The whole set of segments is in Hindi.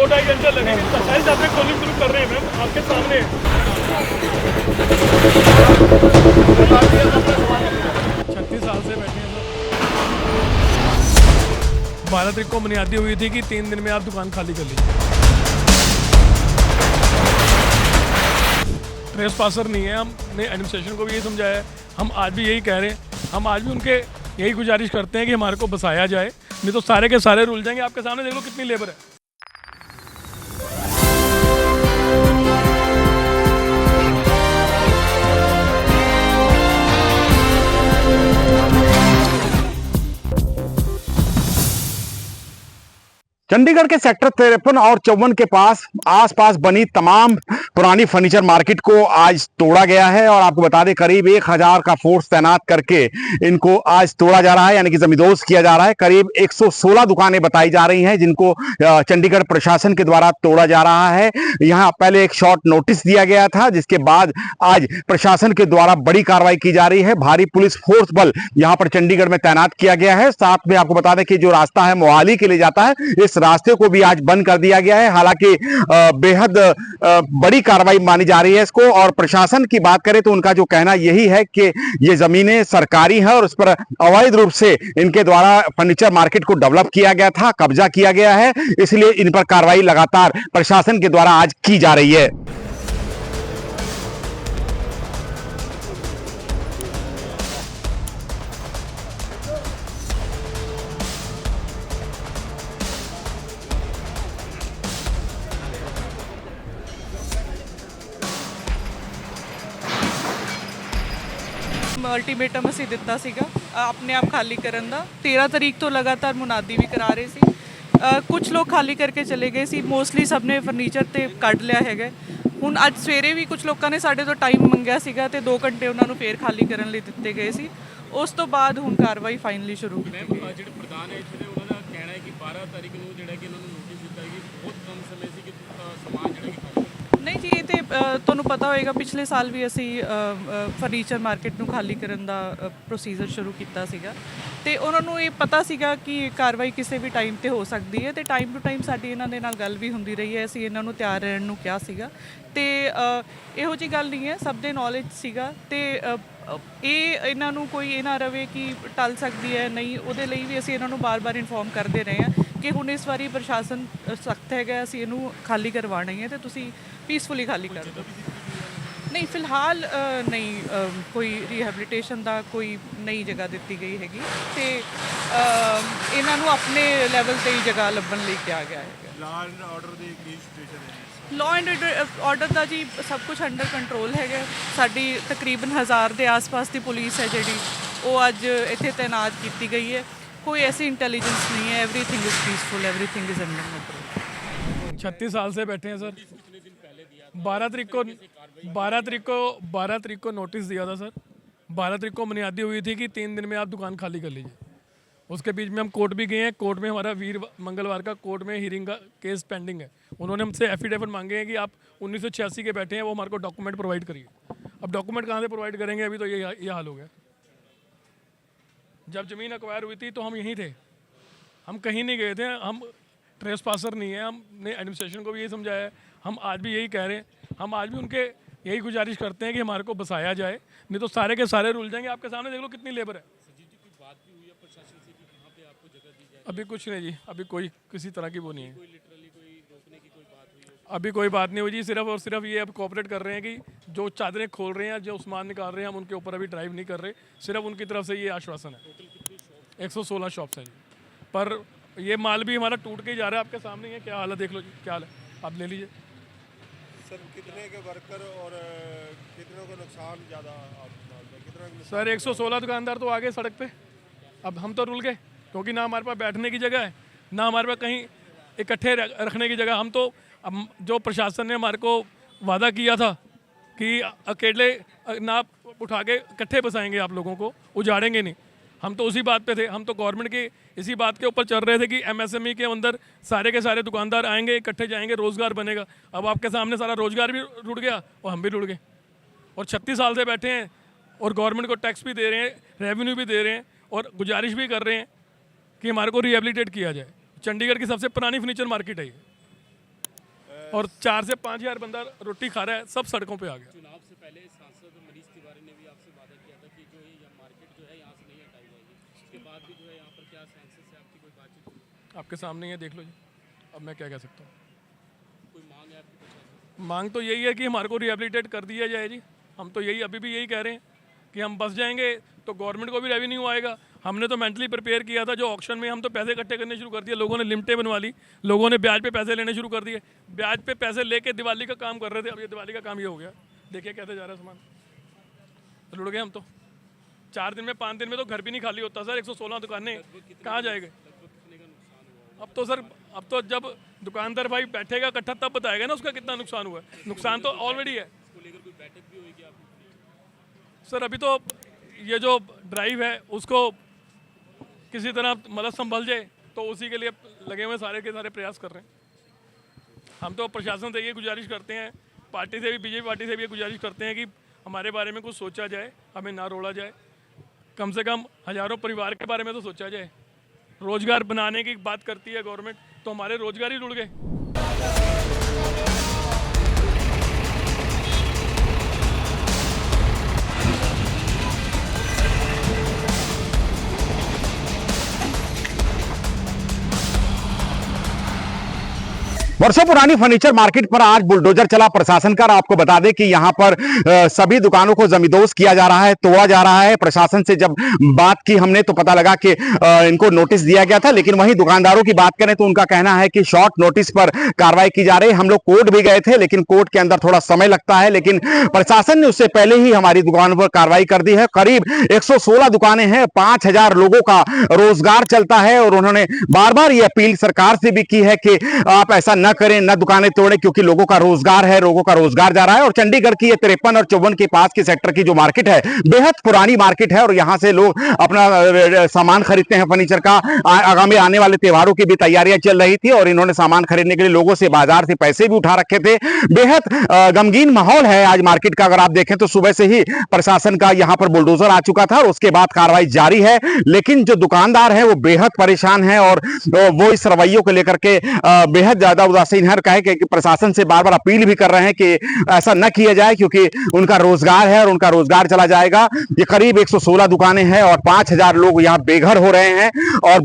2-2.5 घंटे लगेंगे। 27 आपने कॉलिंग शुरू कर रहे हैं मैम, आपके सामने है। 36 साल से बैठे हैं सर। 12 तारीख को बुनियादी हुई थी कि 3 दिन में आप दुकान खाली कर लीजिए। ट्रेस पासर नहीं है, हमने एडमिनिस्ट्रेशन को भी यही समझाया है, हम आज भी यही कह रहे हैं, हम आज भी उनके यही गुजारिश करते हैं कि हमारे को बसाया जाए, नहीं तो सारे के सारे रुल जाएंगे। आपके सामने देख लो कितनी लेबर है। चंडीगढ़ के सेक्टर 53 और 54 के आसपास बनी तमाम पुरानी फर्नीचर मार्केट को आज तोड़ा गया है और आपको बता दें करीब 1000 का फोर्स तैनात करके इनको आज तोड़ा जा रहा है, यानी कि जमींदोज किया जा रहा है। करीब 116 दुकानें बताई जा रही हैं जिनको चंडीगढ़ प्रशासन के द्वारा तोड़ा जा रहा है। यहां पहले एक शॉर्ट नोटिस दिया गया था, जिसके बाद आज प्रशासन के द्वारा बड़ी कार्रवाई की जा रही है। भारी पुलिस फोर्स बल यहां पर चंडीगढ़ में तैनात किया गया है। साथ में आपको बता दें कि जो रास्ता है मोहाली के लिए जाता है, इस रास्ते को भी आज बंद कर दिया गया है। हालांकि बेहद बड़ी कार्रवाई मानी जा रही है इसको। और प्रशासन की बात करें तो उनका जो कहना यही है कि ये जमीनें सरकारी हैं और उस पर अवैध रूप से इनके द्वारा फर्नीचर मार्केट को डेवलप किया गया था, कब्जा किया गया है, इसलिए इन पर कार्रवाई लगातार प्रशासन के द्वारा आज की जा रही है। ਅਲਟੀਮੇਟਮ ਅਸੀਂ ਦਿੱਤਾ ਸੀਗਾ ਆਪਣੇ ਆਪ ਖਾਲੀ ਕਰਨ ਦਾ। 13 ਤਰੀਕ ਤੋਂ ਲਗਾਤਾਰ ਮੁਨਾਦੀ ਵੀ ਕਰਾ ਰਹੇ ਸੀ। ਕੁਝ ਲੋਕ ਖਾਲੀ ਕਰਕੇ ਚਲੇ ਗਏ ਸੀ, ਮੋਸਟਲੀ ਸਭ ਨੇ ਫਰਨੀਚਰ ਤੇ ਕੱਢ ਲਿਆ ਹੈਗਾ। ਹੁਣ ਅੱਜ ਸਵੇਰੇ ਵੀ ਕੁਝ ਲੋਕਾਂ ਨੇ ਸਾਡੇ ਤੋਂ ਟਾਈਮ ਮੰਗਿਆ ਸੀਗਾ ਤੇ 2 ਘੰਟੇ ਉਹਨਾਂ ਨੂੰ ਫੇਰ ਖਾਲੀ ਕਰਨ ਲਈ ਦਿੱਤੇ ਗਏ ਸੀ। ਉਸ ਤੋਂ ਬਾਅਦ ਹੁਣ ਕਾਰਵਾਈ ਫਾਈਨਲੀ ਸ਼ੁਰੂ ਕੀਤੀ ਗਈ। ਜਿਹੜੇ ਪ੍ਰਧਾਨ ਹੈ ਇੱਥੇ ਦੇ ਉਹਨਾਂ ਦਾ ਕਹਿਣਾ ਹੈ ਕਿ 12 ਤਾਰੀਖ ਨੂੰ ਜਿਹੜਾ ਕਿ ਉਹਨਾਂ ਨੂੰ ਨੋਟਿਸ ਦਿੱਤਾ ਕਿ ਬਹੁਤ ਕਮ ਸਮੇਂ ਸੀ ਕਿ ਸਮਾਨ ਜਿਹੜਾ ਕਿ ਨਹੀਂ ਜੀ, ਇਹ ਤੇ ਤੁਹਾਨੂੰ ਪਤਾ ਹੋਏਗਾ ਪਿਛਲੇ ਸਾਲ ਵੀ ਅਸੀਂ ਫਰਨੀਚਰ ਮਾਰਕੀਟ ਨੂੰ ਖਾਲੀ ਕਰਨ ਦਾ ਪ੍ਰੋਸੀਜਰ ਸ਼ੁਰੂ ਕੀਤਾ ਸੀਗਾ ਤੇ ਉਹਨਾਂ ਨੂੰ ਇਹ ਪਤਾ ਸੀਗਾ ਕਿ ਕਾਰਵਾਈ ਕਿਸੇ ਵੀ ਟਾਈਮ ਤੇ ਹੋ ਸਕਦੀ ਹੈ ਤੇ ਟਾਈਮ ਟੂ ਟਾਈਮ ਸਾਡੀ ਇਹਨਾਂ ਦੇ ਨਾਲ ਗੱਲ ਵੀ ਹੁੰਦੀ ਰਹੀ ਹੈ। ਅਸੀਂ ਇਹਨਾਂ ਨੂੰ ਤਿਆਰ ਰਹਿਣ ਨੂੰ ਕਿਹਾ ਸੀਗਾ ਤੇ ਇਹੋ ਜਿਹੀ ਗੱਲ ਨਹੀਂ ਹੈ, ਸਭ ਦੇ ਨੌਲੇਜ ਸੀਗਾ ਤੇ ਇਹ ਇਹਨਾਂ ਨੂੰ ਕੋਈ ਇਹ ਨਾ ਰਵੇ ਕਿ ਟਲ ਸਕਦੀ ਹੈ, ਨਹੀਂ, ਉਹਦੇ ਲਈ ਵੀ ਅਸੀਂ ਇਹਨਾਂ ਨੂੰ ਬਾਰ-ਬਾਰ ਇਨਫੋਰਮ ਕਰਦੇ ਰਹੇ ਹਾਂ ਕਿ ਹੁਣ ਇਸ ਵਾਰੀ ਪ੍ਰਸ਼ਾਸਨ ਸਖਤ ਹੈਗਾ, ਅਸੀਂ ਇਹਨੂੰ ਖਾਲੀ ਕਰਵਾਉਣਾ ਹੀ ਹੈ ਤੇ ਤੁਸੀਂ ਪੀਸਫੁਲੀ ਖਾਲੀ ਕਰ ਦਿਓ। ਨਹੀਂ, ਫਿਲਹਾਲ ਨਹੀਂ ਕੋਈ ਰੀਹੈਬਿਲਿਟੇਸ਼ਨ ਦਾ ਕੋਈ ਨਈ ਜਗ੍ਹਾ ਦਿੱਤੀ ਗਈ ਹੈਗੀ ਤੇ ਇਹਨਾਂ ਨੂੰ ਆਪਣੇ ਲੈਵਲ ਤੇ ਹੀ ਜਗ੍ਹਾ ਲੱਭਣ ਲਈ ਕਿਹਾ ਗਿਆ ਹੈਗਾ। Law and order the Ki situation ਹੈ? ਲਾਅ ਐਂਡ ਆਰਡਰ ਦਾ ਜੀ ਸਭ ਕੁਝ ਅੰਡਰ ਕੰਟਰੋਲ ਹੈਗਾ। ਸਾਡੀ ਤਕਰੀਬਨ 1000 ਦੇ ਆਸ-ਪਾਸ ਦੀ ਪੁਲਿਸ ਹੈ ਜਿਹੜੀ ਉਹ ਅੱਜ ਇੱਥੇ ਤਾਇਨਾਤ ਕੀਤੀ ਗਈ ਹੈ। कोई ऐसी इंटेलिजेंस नहीं है, everything is peaceful, everything is under control. 36 साल से बैठे हैं सर। 12 तारीख को नोटिस दिया था सर। 12 तारीख को बुनियादी हुई थी कि 3 दिन में आप दुकान खाली कर लीजिए। उसके बीच में हम कोर्ट भी गए हैं। कोर्ट में हमारा मंगलवार का कोर्ट में हियरिंग का केस पेंडिंग है। उन्होंने हमसे एफिडेविट मांगे हैं कि आप 1986 के बैठे हैं, वो हमारे को डॉक्यूमेंट प्रोवाइड करिए। अब डॉक्यूमेंट कहाँ से प्रोवाइड करेंगे? अभी तो ये हाल हो गया। जब ज़मीन एक्वायर हुई थी तो हम यहीं थे, हम कहीं नहीं गए थे, हम ट्रेस पासर नहीं है, हमने एडमिनिस्ट्रेशन को भी यही समझाया है, हम आज भी यही कह रहे हैं, हम आज भी उनके यही गुजारिश करते हैं कि हमारे को बसाया जाए, नहीं तो सारे के सारे रुल जाएंगे। आपके सामने देख लो कितनी लेबर है। अभी कुछ नहीं जी, अभी कोई किसी तरह की वो नहीं है, अभी कोई बात नहीं हुई जी। सिर्फ और सिर्फ ये अब कोऑपरेट कर रहे हैं कि जो चादरें खोल रहे हैं, जो सामान निकाल रहे हैं, हम उनके ऊपर अभी ड्राइव नहीं कर रहे, सिर्फ उनकी तरफ से ये आश्वासन है। 116 शॉप्स हैं जी, पर ये माल भी हमारा टूट के ही जा रहा है। आपके सामने ही है, क्या हाल है देख लो जी, क्या हाल है, आप ले लीजिए। सर कितने के वर्कर और कितनों को नुकसान ज़्यादा कितना? सर 116 दुकानदार तो आ गए सड़क पे। अब हम तो रुल गए क्योंकि ना हमारे पास बैठने की जगह है, ना हमारे पास कहीं इकट्ठे रखने की जगह। हम तो अब जो प्रशासन ने हमारे को वादा किया था कि अकेले ना उठा के इकट्ठे बसाएंगे, आप लोगों को उजाड़ेंगे नहीं, हम तो उसी बात पे थे। हम तो गवर्नमेंट की इसी बात के ऊपर चल रहे थे कि एमएसएमई के अंदर सारे के सारे दुकानदार आएंगे, इकट्ठे जाएंगे, रोज़गार बनेगा। अब आपके सामने सारा रोज़गार भी रुड़ गया और हम भी रुड़ गए। और 36 साल से बैठे हैं और गवर्नमेंट को टैक्स भी दे रहे हैं, रेवेन्यू भी दे रहे हैं और गुजारिश भी कर रहे हैं कि हमारे को रिहेबिलिटेट किया जाए। चंडीगढ़ की सबसे पुरानी फर्नीचर मार्केट है ये, और 4 से 5 हज़ार बंदा रोटी खा रहा है, सब सड़कों पे आ गया। चुनाव से पहले सांसद मनीष तिवारी ने भी आपसे वादा किया था कि जो ये मार्केट जो है यहाँ से नहीं हटाई जाएगी, उसके बाद भी जो है यहाँ पर क्या सांसद से आपकी कोई बातचीत हुई? आपके सामने ये देख लो जी, अब मैं क्या कह सकता हूँ। कोई मांग है आपकी प्रशासन से? मांग तो यही है कि हमारे को रिहेबिलिटेट कर दिया जाए जी। हम तो यही अभी भी यही कह रहे हैं कि हम बस जाएंगे तो गवर्नमेंट को भी रेवेन्यू आएगा। हमने तो मेंटली प्रिपेयर किया था, जो ऑक्शन में हम तो पैसे इकट्ठे करने शुरू कर दिए, लोगों ने लिमिटें बनवा ली, लोगों ने ब्याज पे पैसे लेने शुरू कर दिए, ब्याज पे पैसे लेके दिवाली का काम कर रहे थे। अब ये दिवाली का काम ये हो गया, देखिए कैसे जा रहा है सामान, रुड़ गए हम तो। 4 दिन में 5 दिन में तो घर भी नहीं खाली होता सर। 116 दुकानें कहाँ जाएंगे? अब तो सर, अब तो जब दुकानदार भाई बैठेगा इकट्ठा तब बताएगा ना उसका कितना नुकसान हुआ है। नुकसान तो ऑलरेडी है इसको लेकर कोई बैठक भी होगी आपकी? सर। अभी तो ये जो ड्राइव है उसको किसी तरह मतलब संभल जाए, तो उसी के लिए लगे हुए सारे के सारे प्रयास कर रहे हैं। हम तो प्रशासन से ये गुजारिश करते हैं, पार्टी से भी, बीजेपी पार्टी से भी ये गुजारिश करते हैं कि हमारे बारे में कुछ सोचा जाए, हमें ना रोड़ा जाए, कम से कम हज़ारों परिवार के बारे में तो सोचा जाए। रोजगार बनाने की बात करती है गवर्नमेंट, तो हमारे रोजगार ही रुड़ गए। वर्षों पुरानी फर्नीचर मार्केट पर आज बुलडोजर चला प्रशासन का। आपको बता दें कि यहां पर सभी दुकानों को जमींदोज किया जा रहा है, तोड़ा जा रहा है। प्रशासन से जब बात की हमने तो पता लगा कि इनको नोटिस दिया गया था, लेकिन वहीं दुकानदारों की बात करें तो उनका कहना है कि शॉर्ट नोटिस पर कार्रवाई की जा रही है। हम लोग कोर्ट भी गए थे, लेकिन कोर्ट के अंदर थोड़ा समय लगता है, लेकिन प्रशासन ने उससे पहले ही हमारी दुकान पर कार्रवाई कर दी है। करीब 116 दुकानें हैं, 5000 लोगों का रोजगार चलता है और उन्होंने बार बार ये अपील सरकार से भी की है कि आप ऐसा न करें, न दुकानें तोड़ें, क्योंकि लोगों का रोजगार है, लोगों का रोजगार जा रहा है। और चंडीगढ़ की ये 53 और 54 के पास की सेक्टर की जो मार्केट है, बेहद पुरानी मार्केट है और यहां से लोग अपना सामान खरीदते हैं फर्नीचर का। आगामी आने वाले त्योहारों की भी तैयारियां चल रही थी और इन्होंने सामान खरीदने के लिए लोगों से बाजार से पैसे भी उठा रखे थे। बेहद गमगीन माहौल है आज मार्केट का। अगर आप देखें तो सुबह से ही प्रशासन का यहां पर बुलडोजर आ चुका था और उसके बाद कार्रवाई जारी है, लेकिन जो दुकानदार है वो बेहद परेशान है और वो इस रवैयों को लेकर के बेहद ज्यादा उदासीन है। कहे कि प्रशासन से बार बार अपील भी कर रहे हैं कि ऐसा न किया जाए, क्योंकि उनका रोजगार है और उनका रोजगार चला जाएगा। ये करीब 116 दुकानें हैं और 5000 लोग यहां बेघर हो रहे हैं और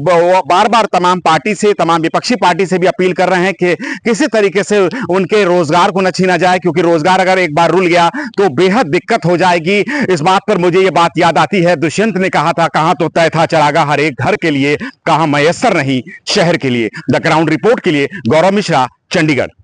बार बार तमाम पार्टी से, तमाम विपक्षी पार्टी से भी अपील कर रहे हैं कि किसी तरीके से उनके रोजगार को न छीना जाए, क्योंकि रोजगार अगर एक बार रुल गया तो बेहद दिक्कत हो जाएगी। इस बात पर मुझे ये बात याद आती है, दुष्यंत ने कहा था, कहां तो तय था चरागा हर एक घर के लिए, कहां मयस्सर नहीं शहर के लिए। द ग्राउंड रिपोर्ट के लिए गौरव मिश्रा, चंडीगढ़।